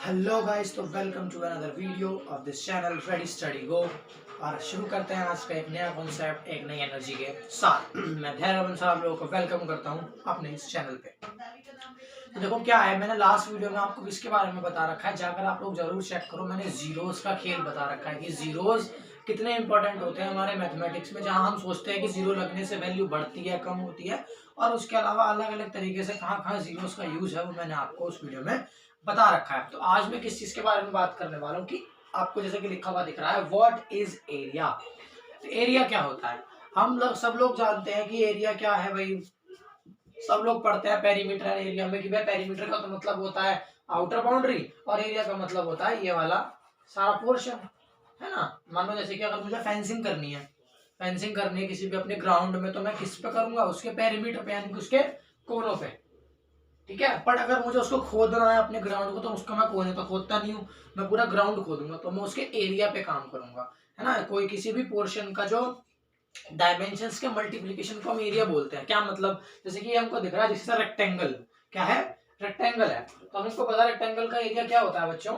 Hello guys, तो welcome to another video of this channel ready study go. और शुरू करते हैं आज का एक नया कॉन्सेप्ट, एक नई एनर्जी के साथ। मैं धैर्य बंसल आप लोगों को वेलकम करता हूं अपने इस चैनल पे। तो देखो क्या है, मैंने लास्ट वीडियो में आपको किसके बारे में बता रखा है, जाकर आप लोग जरूर चेक करो। मैंने जीरोस का खेल बता रखा है कि जीरोस कितने इंपॉर्टेंट होते हैं हमारे मैथमेटिक्स में, जहां हम सोचते हैं कि जीरो लगने से वैल्यू बढ़ती है, कम होती है, और उसके अलावा अलग अलग तरीके से कहाँ कहाँ जीरोस का यूज है वो मैंने आपको उस वीडियो में बता रखा है। तो आज मैं किस चीज के बारे में बात करने वाला हूँ कि आपको जैसे कि लिखा हुआ दिख रहा है, व्हाट इज एरिया। तो एरिया क्या होता है, हम लोग सब लोग जानते हैं कि एरिया क्या है भाई। सब लोग पढ़ते हैं पेरीमीटर एरिया में कि भाई पेरीमीटर का तो मतलब होता है आउटर बाउंड्री, और एरिया का मतलब होता है ये वाला सारा पोर्शन, है ना। मान लो जैसे कि अगर मुझे फेंसिंग करनी है, फेंसिंग करनी है किसी भी अपने ग्राउंड में, तो मैं किस पे करूंगा, उसके पेरीमीटर पे, यानी कि उसके कोनों पे, ठीक है। पर अगर मुझे उसको खोदना है अपने ग्राउंड को, तो उसका मैं कोने तो खोदता नहीं हूँ, मैं पूरा ग्राउंड खोदूंगा, तो मैं उसके एरिया पे काम करूंगा, है ना। कोई किसी भी पोर्शन का जो डायमेंशंस के मल्टीप्लिकेशन को हम एरिया बोलते हैं। क्या मतलब, जैसे कि हमको दिख रहा है जैसे रेक्टेंगल, क्या है, रेक्टेंगल है, तो हमको पता है रेक्टेंगल का एरिया क्या होता है बच्चों,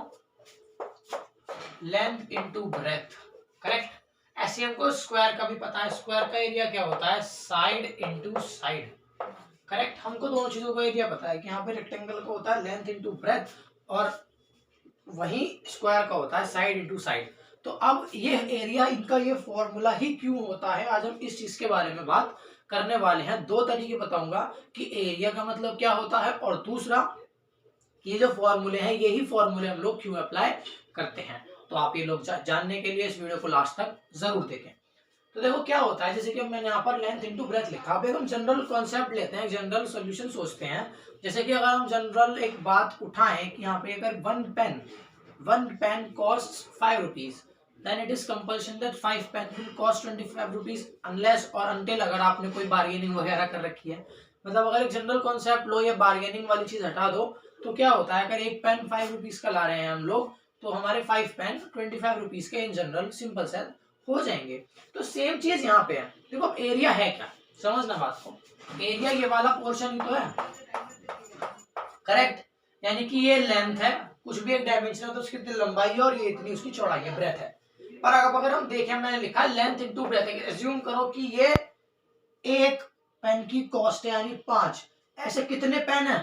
लेंथ इनटू ब्रेथ, करेक्ट। ऐसे हमको स्क्वायर का भी पता है, स्क्वायर का एरिया क्या होता है, साइड इनटू साइड, करेक्ट। हमको दोनों चीजों का एरिया पता है कि यहाँ पे रेक्टेंगल का होता है लेंथ इनटू ब्रेथ, और वही स्क्वायर का होता है साइड इनटू साइड। तो अब ये एरिया, इनका ये फॉर्मूला ही क्यों होता है, आज हम इस चीज के बारे में बात करने वाले हैं। दो तरीके बताऊंगा कि एरिया का मतलब क्या होता है, और दूसरा ये जो फॉर्मूले हैं, यही फॉर्मूले हम लोग क्यों अप्लाई करते हैं। तो आप ये लोग जानने के लिए इस वीडियो को लास्ट तक जरूर देखें। तो देखो क्या होता है, जैसे कि मैंने यहाँ पर लेंथ इनटू ब्रेथ लिखा। अब हम जनरल कॉन्सेप्ट लेते हैं, जनरल सॉल्यूशन सोचते हैं। जैसे कि अगर हम जनरल एक बात उठाएं कि यहाँ पे अगर one pen cost 5 rupees, then it is compulsion that 5 pen will cost 25 rupees, unless और अनटिल अगर आपने कोई बार्गेनिंग वगैरह कर रखी है। मतलब अगर एक जनरल कॉन्सेप्ट लो, ये बार्गेनिंग वाली चीज हटा दो, तो क्या होता है, अगर एक पेन 5 रुपीज का ला रहे हैं हम लोग, तो हमारे 5 पेन 25 रुपीज के इन जनरल सिंपल से हो जाएंगे। तो सेम चीज यहाँ पे है। देखो अब एरिया है क्या, समझना बात को। एरिया ये वाला पोर्शन ही तो है, करेक्ट। यानी कि ये लेंथ है, कुछ भी एक डायमेंशन है तो उसकी इतनी लंबाई है, और ये इतनी उसकी चौड़ाई है, ब्रेथ है। पर अगर हम देखें, मैंने लिखा लेंथ इनटू ब्रेथ है, एज्यूम करो कि ये एक पेन की कॉस्ट है, यानी 5। ऐसे कितने पेन है,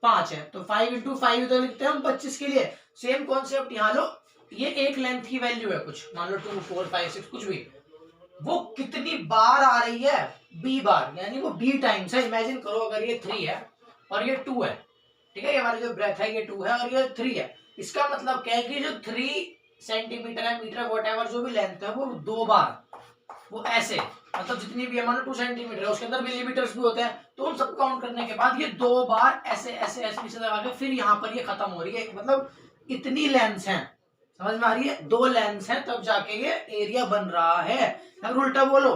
5 है, तो 5 इंटू 5 तो लिखते हैं हम 25 के लिए। सेम कॉन्सेप्ट यहाँ लो, ये एक लेंथ की वैल्यू है कुछ, मान लो 2 4 5 6 कुछ भी, वो कितनी बार आ रही है, बी बार, यानी वो बी टाइम्स है। इमेजिन करो अगर ये 3 है और ये 2 है, ठीक है, ये हमारी जो ब्रेथ है ये 2 है और ये 3 है। इसका मतलब क्या है कि जो 3 सेंटीमीटर है, मीटर वॉट जो भी लेंथ है, वो 2 बार, वो ऐसे, मतलब जितनी भी है, मान लो 2 सेंटीमीटर है, उसके अंदर मिलीमीटर्स भी होते हैं, तो उन सब काउंट करने के बाद ये 2 बार ऐसे ऐसे ऐसे नीचे दबा के फिर यहाँ पर ये खत्म हो रही है। मतलब इतनी लेंथ है, समझ में आ रही है, 2 लेंथ है, तब जाके ये एरिया बन रहा है। अगर उल्टा बोलो,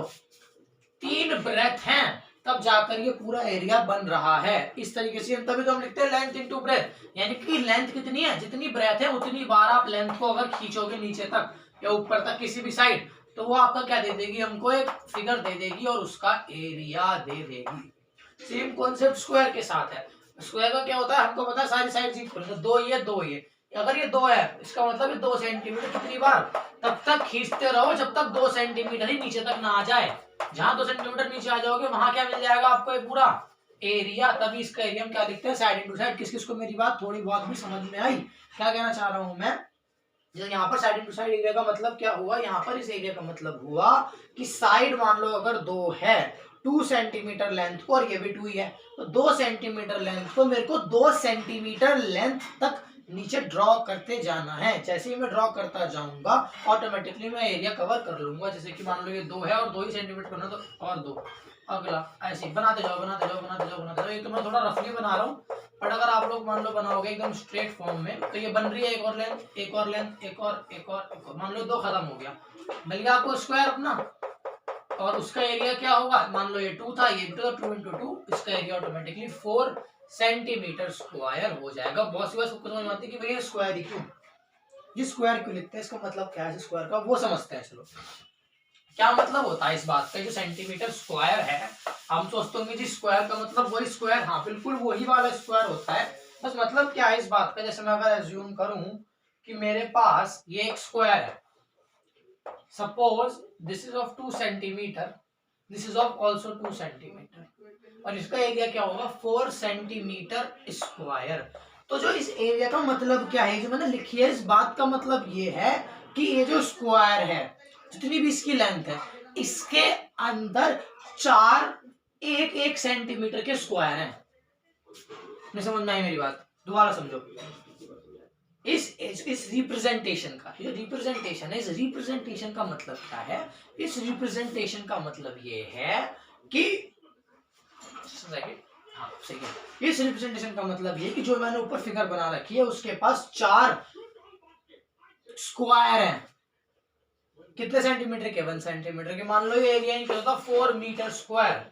3 ब्रेथ हैं, तब जाकर ये पूरा एरिया बन रहा है। इस तरीके से तभी तो हम लिखते हैं लेंथ इनटू ब्रेथ, यानी कि लेंथ कितनी है, जितनी ब्रेथ है उतनी बार आप लेंथ को अगर खींचोगे नीचे तक या ऊपर तक किसी भी साइड, तो वो आपका क्या दे देगी, हमको एक फिगर दे देगी और उसका एरिया दे देगी। सेम कॉन्सेप्ट स्क्वायर के साथ है। स्क्वायर का क्या होता है, हमको पता है सारी साइड इक्वल है, दो ये दो ये, अगर ये 2 है इसका मतलब ये 2 सेंटीमीटर कितनी बार, तब तक खींचते रहो जब तक 2 सेंटीमीटर ही नीचे तक ना आ जाए। जहां 2 सेंटीमीटर नीचे आ जाओगे वहां क्या मिल जाएगा आपको, एक पूरा एरिया। तभी इसका एरिया हम क्या लिखते हैं, साइड इनटू साइड। किस किस को मेरी बात थोड़ी बहुत भी समझ में आई, क्या कहना चाह रहा हूं मैं। जो यहाँ पर साइड इनटू साइड एरिया का मतलब क्या हुआ, यहाँ पर इस एरिया का मतलब हुआ कि साइड मान लो अगर 2 है, 2 सेंटीमीटर लेंथ को, और ये भी 2 ही है, तो 2 सेंटीमीटर लेंथ को मेरे को 2 सेंटीमीटर लेंथ तक नीचे ड्रॉ करते जाना है। जैसे ही मैं ड्रॉ करता जाऊंगा ऑटोमेटिकली मैं एरिया कवर कर लूंगा। जैसे कि मान लो ये 2 है और 2 ही सेंटीमीटर करना, तो और 2, अगला, ऐसे बनाते जाओ बनाते जाओ बनाते जाओ बनाते जाओ। ये तो मैं थोड़ा रफली बना रहा हूँ, बट अगर आप लोग मान लो बनाओगे एकदम स्ट्रेट फॉर्म में, तो ये बन रही है एक और लेंथ, एक और लेंथ, एक और एक और एक और, मान लो 2 खत्म हो गया, मिल गया आपको स्क्वायर अपना। और उसका एरिया क्या होगा, मान लो ये 2 था, ये 2 इंटू 2, इसका एरिया ऑटोमेटिकली 4 सेंटीमीटर स्क्वायर हो जाएगा। बहुत सी बार सबको समझ में आती है कि भैया स्क्वायर ही क्यों, ये स्क्वायर क्यों लिखते हैं, इसका मतलब क्या है स्क्वायर का, वो समझते हैं। चलो क्या मतलब होता है इस बात का, जो सेंटीमीटर स्क्वायर है, हम सोचते होंगे जी स्क्वायर का मतलब वही स्क्वायर, हाँ बिल्कुल वही वाला स्क्वायर होता है। बस मतलब क्या है इस बात का, जैसे मैं अगर एज्यूम करूं कि मेरे पास ये एक स्क्वायर है, suppose this is of 2 centimetre, this is of also 2 centimetre, और इसका एरिया क्या होगा 4 सेंटीमीटर स्क्वायर। तो जो इस एरिया का मतलब क्या है, जो मैंने लिखी है, इस बात का मतलब ये है कि ये जो स्क्वायर है, जितनी भी इसकी लेंथ है, इसके अंदर 4 1 सेंटीमीटर के स्क्वायर हैं। नहीं समझ में आई मेरी बात? दोबारा समझो। इस रिप्रेजेंटेशन का, ये रिप्रेजेंटेशन है, इस रिप्रेजेंटेशन का मतलब क्या है? इस रिप्रेजेंटेशन का मतलब ये है कि हाँ सही है, इस रिप्रेजेंटेशन का मतलब ये कि जो मैंने ऊपर फिगर बना रखी है उसके पास 4 स्क्वायर हैं। कितने सेंटीमीटर के? 1 सेंटीमीटर के। मान लो ये एरिया निकला था 4 मीटर स्क्वायर।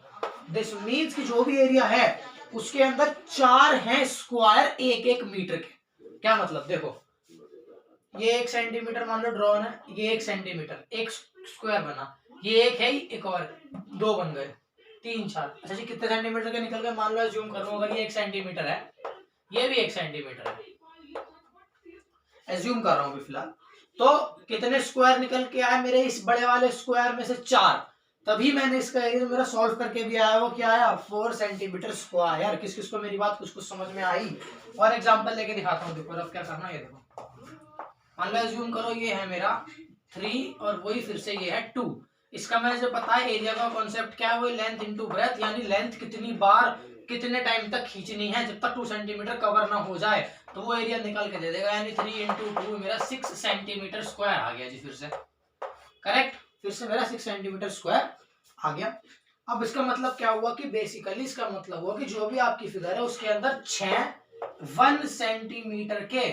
दिस मीन्स कि जो भी एरिया है उसके अंदर 4 हैं स्क्वायर 1 मीटर के। क्या मतलब? देखो ये 1 सेंटीमीटर मान लो ड्रॉन है, ये 1 सेंटीमीटर, एक स्क्वायर बना, ये एक है, एक और 2 बन गए, 3 4। अच्छा जी कितने सेंटीमीटर के निकल गए? मान लो अज्यूम कर रहा हूं अगर ये 1 सेंटीमीटर है, ये भी 1 सेंटीमीटर है, एज्यूम कर रहा हूं फिलहाल। तो कितने स्क्वायर निकल के आए मेरे इस बड़े वाले स्क्वायर में से? 4। तभी मैंने इसका एरिया मेरा सॉल्व करके भी आया, वो क्या आया? 4 सेंटीमीटर स्क्वायर। किस किस को मेरी बात कुछ कुछ समझ में आई? और एग्जांपल लेके दिखाता हूँ। देखो अब क्या करना है, ये देखो मान लो एज्यूम करो ये है मेरा 3 और वही फिर से ये है 2। इसका मैंने जो पता है एरिया का कॉन्सेप्ट क्या है, वो लेंथ इनटू ब्रेथ, यानी लेंथ कितनी बार कितने टाइम तक खींचनी है, जब तक 2 सेंटीमीटर कवर ना हो जाए तो वो एरिया निकाल के दे देगा। यानी 3 इंटू 2 मेरा 6 सेंटीमीटर स्क्वायर आ गया जी। फिर से करेक्ट, फिर से मेरा 6 सेंटीमीटर स्क्वायर आ गया। अब इसका मतलब क्या हुआ कि बेसिकली इसका मतलब हुआ कि जो भी आपकी फिगर है उसके अंदर 6 1 सेंटीमीटर के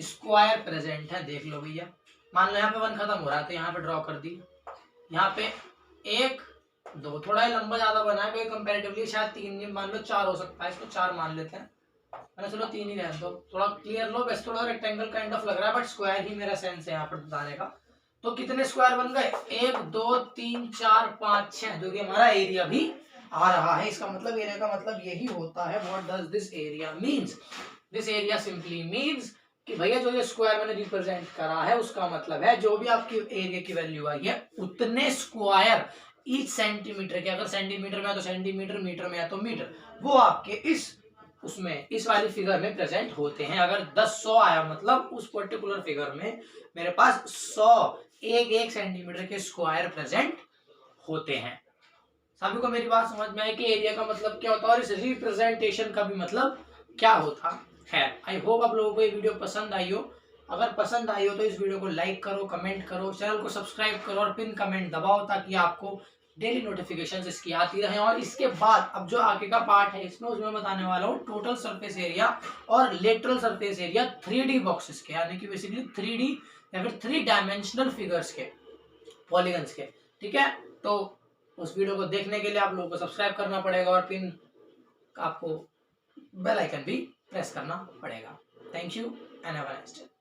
स्क्वायर प्रेजेंट है। देख लो भैया, मान लो यहाँ पे 1 खत्म हो रहा है तो यहाँ पे ड्रॉ कर दी, यहाँ पे 1 2 थोड़ा लंबा ज्यादा बना है, कोई कंपैरेटिवली शायद 3 मान लो 4 हो सकता है, इसको 4 मान लेते हैं, मैंने चलो 3 ही रहने दो, थोड़ा क्लियर लो, वैसे थोड़ा रेक्टेंगल काइंड ऑफ लग रहा है बट स्क्वायर ही मेरा सेंस है यहाँ पर बताने का। तो कितने स्क्वायर बन गए? 1 2 3 4 5 6, जो कि हमारा एरिया भी आ रहा है। इसका मतलब एरिया का मतलब यही होता है। What does this area means? This area simply means कि भैया जो ये स्क्वायर मैंने रिप्रेजेंट करा है उसका मतलब है जो भी आपकी एरिया की वैल्यू आई है उतने स्क्वायर ईच सेंटीमीटर के, अगर सेंटीमीटर में है तो सेंटीमीटर, मीटर में है तो मीटर, वो आपके उसमें इस वाली फिगर में प्रेजेंट होते हैं। अगर 10 आया मतलब उस पर्टिकुलर फिगर में मेरे पास 1 सेंटीमीटर के स्क्वायर प्रेजेंट होते हैं। सभी को मेरी बात समझ में आई कि एरिया का मतलब क्या होता है और इस रिप्रेजेंटेशन का भी मतलब क्या होता है। आई होप आप लोगों को ये वीडियो पसंद आई हो। अगर पसंद आई हो तो इस वीडियो को लाइक करो, कमेंट करो, चैनल को सब्सक्राइब करो और पिन कमेंट दबाओ ताकि आपको डेली नोटिफिकेशंस इसकी आती रहे। और इसके बाद अब जो आगे का पार्ट है इसमें उसमें बताने वाला हूँ टोटल सरफेस एरिया और lateral surface area 3D boxes के, यानी कि बेसिकली 3D या फिर 3 डायमेंशनल फिगर्स के, पॉलीगन्स के। ठीक है, तो उस वीडियो को देखने के लिए आप लोगों को सब्सक्राइब करना पड़ेगा और पिन आपको बेल आइकन भी प्रेस करना पड़ेगा। Thank you and have a nice day.